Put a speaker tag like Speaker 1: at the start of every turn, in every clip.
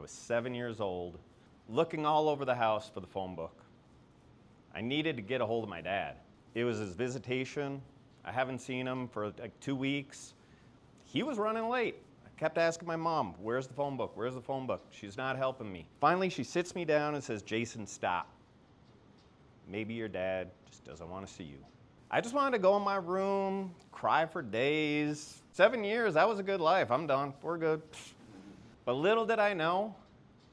Speaker 1: I was 7 years old, looking all over the house for the phone book. I needed to get a hold of my dad. It was his visitation. I haven't seen him for like 2 weeks. He was running late. I kept asking my mom, where's the phone book? Where's the phone book? She's not helping me. Finally, she sits me down and says, Jason, stop. Maybe your dad just doesn't want to see you. I just wanted to go in my room, cry for days. 7 years, that was a good life. I'm done. We're good. But little did I know,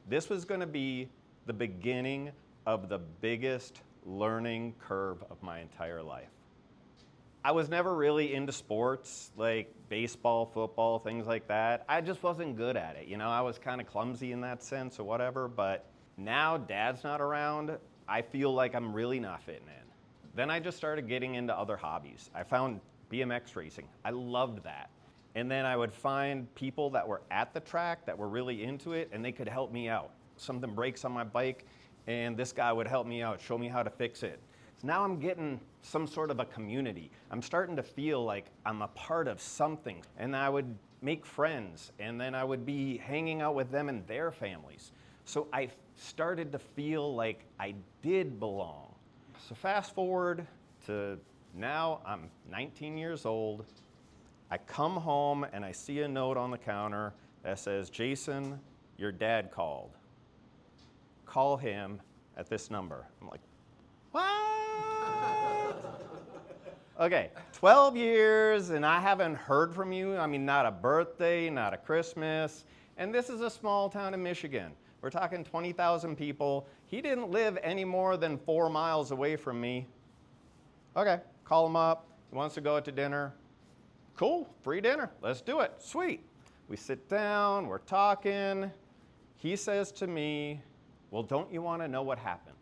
Speaker 1: this was going to be the beginning of the biggest learning curve of my entire life. I was never really into sports, like baseball, football, things like that. I just wasn't good at it. You know, I was kind of clumsy in that sense or whatever, but now Dad's not around, I feel like I'm really not fitting in. Then I just started getting into other hobbies. I found BMX racing. I loved that. And then I would find people that were at the track that were really into it, and they could help me out. Something breaks on my bike, and this guy would help me out, show me how to fix it. So now I'm getting some sort of a community. I'm starting to feel like I'm a part of something. And I would make friends, and then I would be hanging out with them and their families. So I started to feel like I did belong. So fast forward to now, I'm 19 years old. I come home and I see a note on the counter that says, Jason, your dad called. Call him at this number. I'm like, what? Okay, 12 years and I haven't heard from you. I mean, not a birthday, not a Christmas. And this is a small town in Michigan. We're talking 20,000 people. He didn't live any more than 4 miles away from me. Okay, call him up. He wants to go out to dinner. Cool, free dinner. Let's do it. Sweet. We sit down, we're talking. He says to me, well, don't you want to know what happened?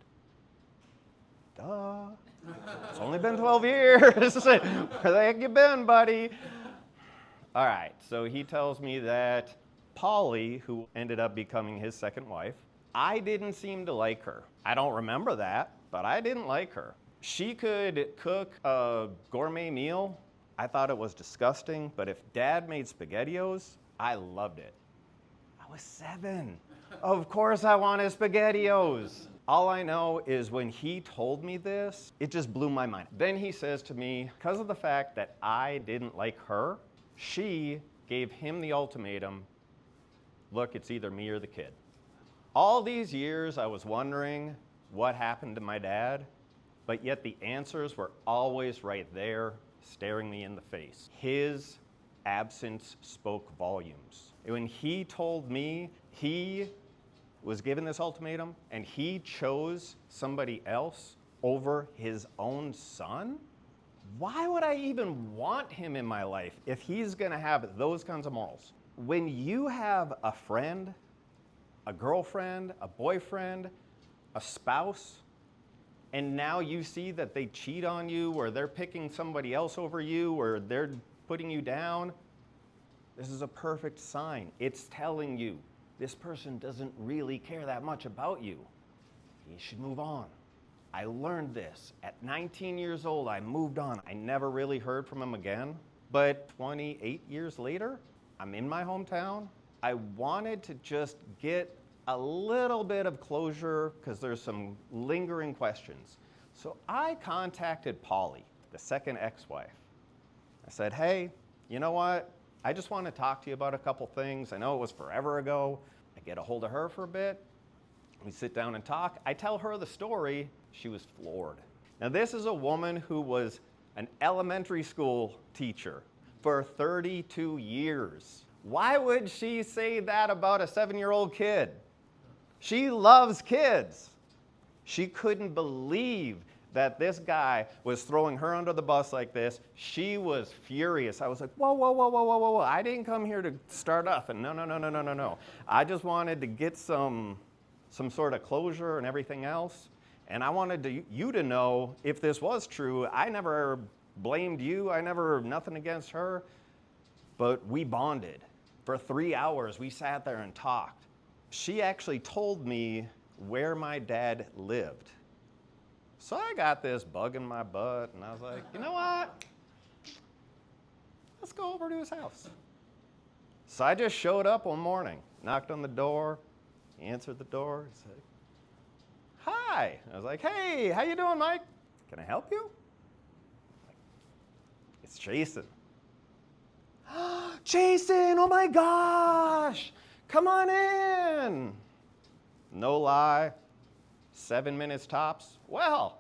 Speaker 1: Duh. It's only been 12 years. Where the heck you been, buddy? All right, so he tells me that Polly, who ended up becoming his second wife, I didn't seem to like her. I don't remember that, but I didn't like her. She could cook a gourmet meal. I thought it was disgusting, but if Dad made SpaghettiOs, I loved it. I was 7. Of course I wanted SpaghettiOs. All I know is when he told me this, it just blew my mind. Then he says to me, because of the fact that I didn't like her, she gave him the ultimatum, look, it's either me or the kid. All these years I was wondering what happened to my dad, but yet the answers were always right there, staring me in the face. His absence spoke volumes. When he told me he was given this ultimatum and he chose somebody else over his own son, why would I even want him in my life if he's gonna have those kinds of morals? When you have a friend, a girlfriend, a boyfriend, a spouse, and now you see that they cheat on you or they're picking somebody else over you or they're putting you down, this is a perfect sign. It's telling you this person doesn't really care that much about you. You should move on. I learned this. At 19 years old, I moved on. I never really heard from him again. But 28 years later, I'm in my hometown. I wanted to just get a little bit of closure because there's some lingering questions. So I contacted Polly, the second ex-wife. I said, hey, you know what? I just want to talk to you about a couple things. I know it was forever ago. I get a hold of her for a bit. We sit down and talk. I tell her the story. She was floored. Now this is a woman who was an elementary school teacher for 32 years. Why would she say that about a 7-year-old kid? She loves kids. She couldn't believe that this guy was throwing her under the bus like this. She was furious. I was like, whoa, whoa, whoa, whoa, whoa, whoa, whoa. I didn't come here to start off and no. I just wanted to get some sort of closure and everything else. And I wanted you to know if this was true. I never blamed you. Nothing against her. But we bonded. For 3 hours, we sat there and talked. She actually told me where my dad lived. So I got this bug in my butt, and I was like, you know what? Let's go over to his house. So I just showed up one morning, knocked on the door. He answered the door. He said, "Hi." I was like, "Hey, how you doing, Mike? Can I help you?" It's Jason. "Jason, oh my gosh, come on in." No lie, 7 minutes tops. "Well,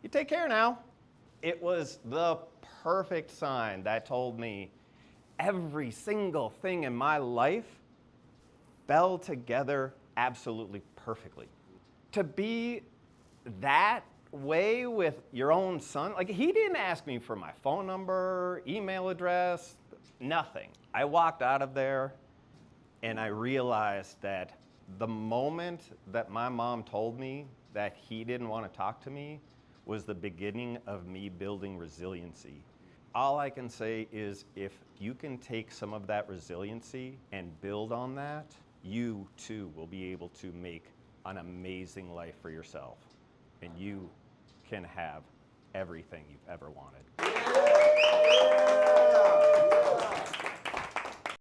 Speaker 1: you take care now." It was the perfect sign that told me every single thing in my life fell together absolutely perfectly. To be that way with your own son, like he didn't ask me for my phone number, email address, nothing. I walked out of there and I realized that the moment that my mom told me that he didn't want to talk to me was the beginning of me building resiliency. All I can say is if you can take some of that resiliency and build on that, you too will be able to make an amazing life for yourself. And you can have everything you've ever wanted.